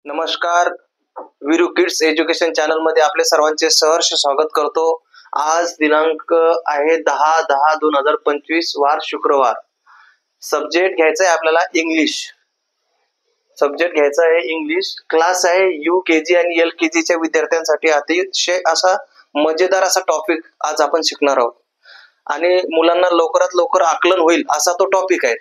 नमस्कार, Veeru kids education channel मध्ये आपले सर्वांचे सहर्ष स्वागत करतो। आज दिनांक आहे 10/10/2025 वार शुक्रवार। सब्जेक्ट घ्यायचा आहे आपल्याला इंग्लिश। सब्जेक्ट घ्यायचा आहे इंग्लिश। क्लास आहे UKG आणि LKG च्या विद्यार्थ्यांसाठी अतिशय असा मजेदार असा टॉपिक आज आपण शिकणार आहोत आणि मुलांना लवकरात लवकर आकलन होईल असा तो टॉपिक आहे।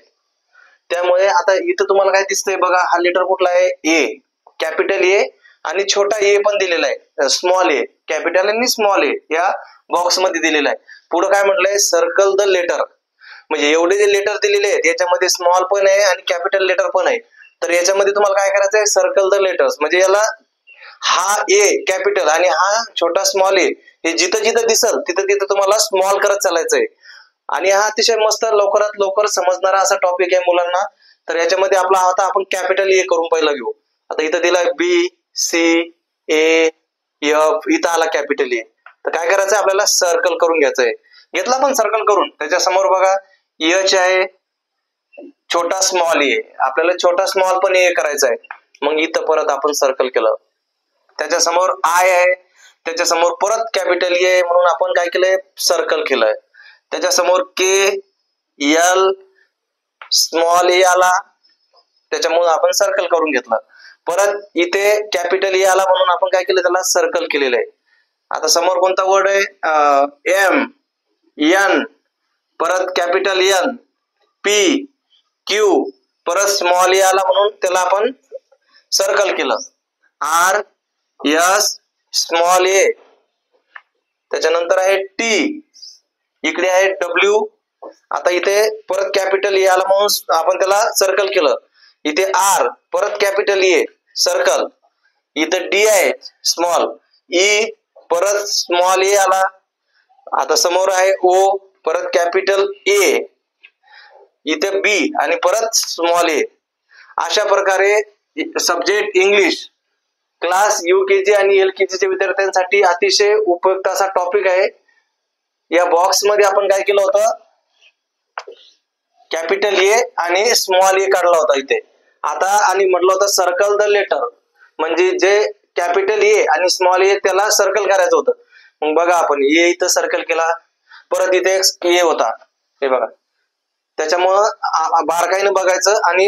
त्यामुळे आता इथं तुम्हाला काय दिसतंय बघा, हा लेटर कुठला आहे? ए, कॅपिटल ए आणि छोटा ए पण दिलेला आहे, स्मॉल ए, कॅपिटल आणि स्मॉल ए या बॉक्स मध्ये दिलेला आहे। पुढे काय म्हटलंय? सर्कल द लेटर, म्हणजे एवढे जे लेटर दिलेले आहेत याच्यामध्ये स्मॉल पण आहे आणि कॅपिटल लेटर पण आहे। तर याच्यामध्ये तुम्हाला काय करायचं आहे? सर्कल द लेटर्स, म्हणजे याला हा ए कॅपिटल आणि हा छोटा स्मॉल ए हे जिथं जिथं दिसल तिथं तिथं तुम्हाला स्मॉल करत चालायचं आहे। आणि हा अतिशय मस्त लवकरात लवकर समजणारा असा टॉपिक आहे मुलांना। तर याच्यामध्ये आपला आता आपण कॅपिटल ए करून पहिला घेऊ। आता इथं दिलाय BCAF, इथं आला कॅपिटल ए। तर काय करायचं आपल्याला? सर्कल करून घ्यायचंय। घेतला पण सर्कल करून, त्याच्या समोर बघा एच आहे, छोटा स्मॉल ए, आपल्याला छोटा स्मॉल पण ए करायचा आहे। मग इथं परत आपण सर्कल केलं। त्याच्या समोर आय आहे, त्याच्या समोर परत कॅपिटल ए म्हणून आपण काय केलंय? सर्कल केलंय। त्याच्या समोर KL स्मॉल ए आला, त्याच्यामुळे आपण सर्कल करून घेतलं। परत इथे कॅपिटल ए आला म्हणून आपण काय केलं? त्याला सर्कल केलेलं आहे। आता समोर कोणता वर्ड आहे? MN, परत कॅपिटल N, PQ, परत स्मॉल ए आला म्हणून त्याला आपण सर्कल केलं। RS स्मॉल ए, त्याच्यानंतर आहे T, इकडे आहे W, आता इथे परत कॅपिटल ए आला म्हणून आपण त्याला सर्कल केलं। इथे R, परत कॅपिटल ए, सर्कल, इथे D आहे स्मॉल, E, परत स्मॉल ए आला, आता समोर आहे O, परत कॅपिटल ए, इथे B आणि परत स्मॉल ए। अशा प्रकारे सब्जेक्ट इंग्लिश क्लास UKG आणि LKG च्या विद्यार्थ्यांसाठी अतिशय उपयुक्त असा टॉपिक आहे। या बॉक्स मध्ये आपण काय केलं होतं? कॅपिटल ए आणि स्मॉल ए काढला होता इथे। आता आणि म्हटलं होतं सर्कल द लेटर, म्हणजे जे कॅपिटल ए आणि स्मॉल ए त्याला सर्कल करायचं होतं। मग बघा आपण ए इथं सर्कल केला, परत इथे ए होता, हे बघा। त्याच्यामुळं बारकाईने बघायचं आणि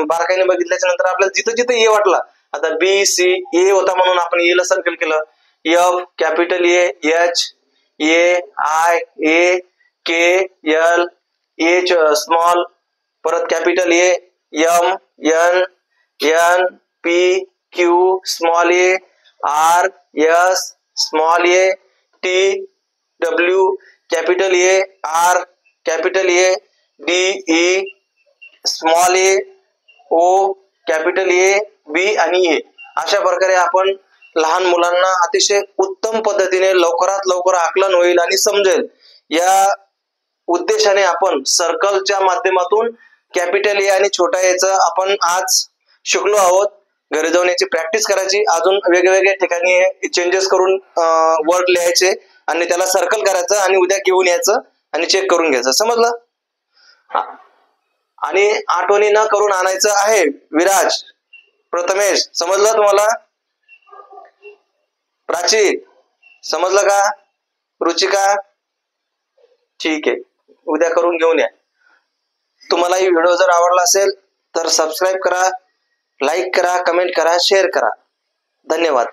बारकाईने बघितल्याच्या नंतर आपल्याला जिथं जिथं ए वाटला, आता BC ए होता म्हणून आपण ए ला सर्कल केलं, F capital A, H A I A K L H small, परत capital A, M N N P Q small A, R S small A, T W capital A, R capital A, D E small A, O capital A, B आणि A। अशा प्रकारे आपण लहान मुलांना अतिशय उत्तम पद्धतीने लवकरात लवकर आकलन होईल आणि समजेल या उद्देशाने आपण सर्कलच्या माध्यमातून कॅपिटल ए आणि छोटा एचं आपण आज शिकलो आहोत। घरी जाऊन याची प्रॅक्टिस करायची, अजून वेगवेगळ्या ठिकाणी चेंजेस करून वर्ड लिहायचे आणि त्याला सर्कल करायचं आणि उद्या घेऊन यायचं आणि चेक करून घ्यायचं, समजलं? आणि आठवणी न करून आणायचं आहे। विराज, प्रथमेश, समजलं तुम्हाला? प्राची, समजलं का? रुचिका, ठीक आहे, उद्या करून घेऊन या। तुम्हाला ही व्हिडिओ जर आवडला असेल तर सबस्क्राईब करा, लाईक करा, कमेंट करा, शेअर करा। धन्यवाद।